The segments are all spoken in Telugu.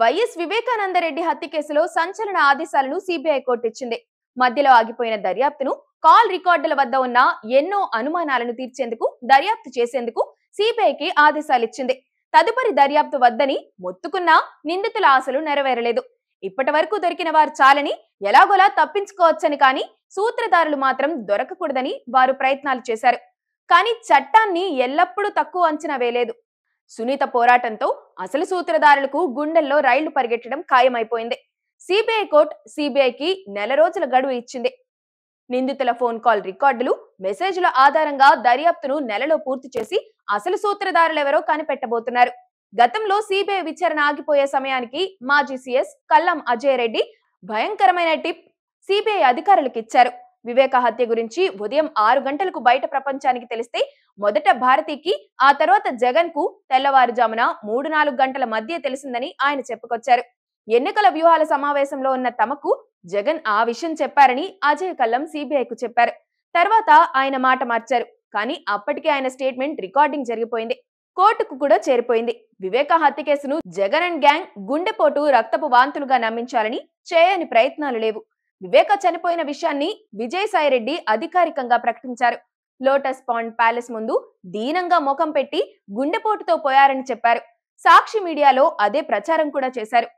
వైఎస్ వివేకానందరెడ్డి హత్య కేసులో సంచలన ఆదేశాలను సిబిఐ కోర్టు ఇచ్చింది. మధ్యలో ఆగిపోయిన దర్యాప్తును, కాల్ రికార్డుల వద్ద ఉన్న ఎన్నో అనుమానాలను తీర్చేందుకు దర్యాప్తు చేసేందుకు సిబిఐకి ఆదేశాలిచ్చింది. తదుపరి దర్యాప్తు వద్దని మొత్తుకున్నా నిందితుల ఆశలు నెరవేరలేదు. ఇప్పటి వరకు దొరికిన వారు చాలని, ఎలాగోలా తప్పించుకోవచ్చని, కానీ సూత్రధారులు మాత్రం దొరకకూడదని వారు ప్రయత్నాలు చేశారు. కానీ చట్టాన్ని ఎల్లప్పుడూ తక్కువ అంచనా వేయలేదు. సునీత పోరాటంతో అసలు సూత్రధారులకు గుండెల్లో రైళ్లు పరిగెట్టడం ఖాయమైపోయింది. సిబిఐ కోర్టు సిబిఐకి నెల రోజుల గడువు ఇచ్చింది. నిందితుల ఫోన్ కాల్ రికార్డులు, మెసేజ్ల ఆధారంగా దర్యాప్తును నెలలో పూర్తి చేసి అసలు సూత్రధారులెవరో కనిపెట్టబోతున్నారు. గతంలో సిబిఐ విచారణ ఆగిపోయే సమయానికి మాజీ సీఎస్ కల్లం అజయ్ రెడ్డి భయంకరమైన టిప్ సిబిఐ అధికారులకు ఇచ్చారు. వివేక హత్య గురించి ఉదయం 6 గంటలకు బయట ప్రపంచానికి తెలిస్తే మొదట భారతికి, ఆ తర్వాత జగన్ కు తెల్లవారుజామున 3-4 గంటల మధ్య తెలిసిందని ఆయన చెప్పుకొచ్చారు. ఎన్నికల వ్యూహాల సమావేశంలో ఉన్న తమకు జగన్ ఆ విషయం చెప్పారని అజయ్ కల్లం సిబిఐకు చెప్పారు. తర్వాత ఆయన మాట మార్చారు. కానీ అప్పటికే ఆయన స్టేట్మెంట్ రికార్డింగ్ జరిగిపోయింది, కోర్టుకు కూడా చేరిపోయింది. వివేక హత్య కేసును జగన్ అండ్ గ్యాంగ్ గుండెపోటు, రక్తపు వాంతులుగా నమ్మించాలని చేయని ప్రయత్నాలు లేవు. వివేక చనిపోయిన విషయాన్ని విజయసాయిరెడ్డి అధికారికంగా ప్రకటించారు. లోటస్ పాండ్ ప్యాలెస్ ముందు దీనంగా ముఖం పెట్టి గుండెపోటుతో పోయారని చెప్పారు. సాక్షి మీడియాలో అదే ప్రచారం కూడా చేశారు.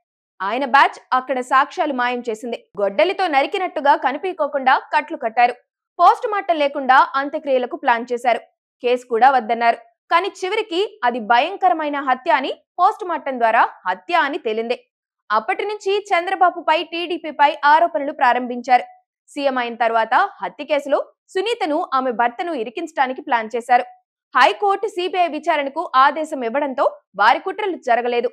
ఆయన బ్యాచ్ అక్కడ సాక్ష్యాలు మాయం చేసింది. గొడ్డలితో నరికినట్టుగా కనిపించుకోకుండా కట్లు కట్టారు. పోస్ట్ మార్టం లేకుండా అంత్యక్రియలకు ప్లాన్ చేశారు. కేసు కూడా వద్దన్నారు. కానీ చివరికి అది భయంకరమైన హత్య అని, పోస్ట్ మార్టం ద్వారా హత్య అని తేలిందే. అప్పటి నుంచి చంద్రబాబుపై, టీడీపీపై ఆరోపణలు ప్రారంభించారు. సీఎం అయిన తర్వాత హత్య కేసులో సునీతను, ఆమె భర్తను ఇరికించడానికి ప్లాన్ చేశారు. హైకోర్టు సిబిఐ విచారణకు ఆదేశం ఇవ్వడంతో వారి కుట్రలు జరగలేదు.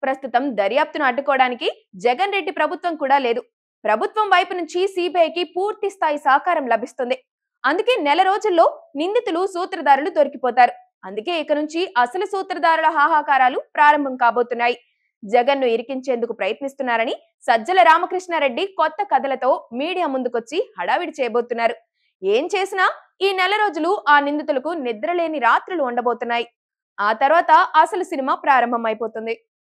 ప్రస్తుతం దర్యాప్తును అడ్డుకోవడానికి జగన్ రెడ్డి ప్రభుత్వం కూడా లేదు. ప్రభుత్వం వైపు నుంచి సిబిఐకి పూర్తి స్థాయి సహకారం లభిస్తుంది. అందుకే నెల రోజుల్లో నిందితులు, సూత్రధారులు దొరికిపోతారు. అందుకే ఇక నుంచి అసలు సూత్రధారుల హాహాకారాలు ప్రారంభం కాబోతున్నాయి. జగన్ ను ఇరికించేందుకు ప్రయత్నిస్తున్నారని సజ్జల రామకృష్ణారెడ్డి కొత్త కథలతో మీడియా ముందుకొచ్చి హడావిడి చేయబోతున్నారు. ఏం చేసినా ఈ నెల రోజులు ఆ నిందితులకు నిద్రలేని రాత్రులు ఉండబోతున్నాయి. ఆ తర్వాత అసలు సినిమా ప్రారంభం అయిపోతుంది.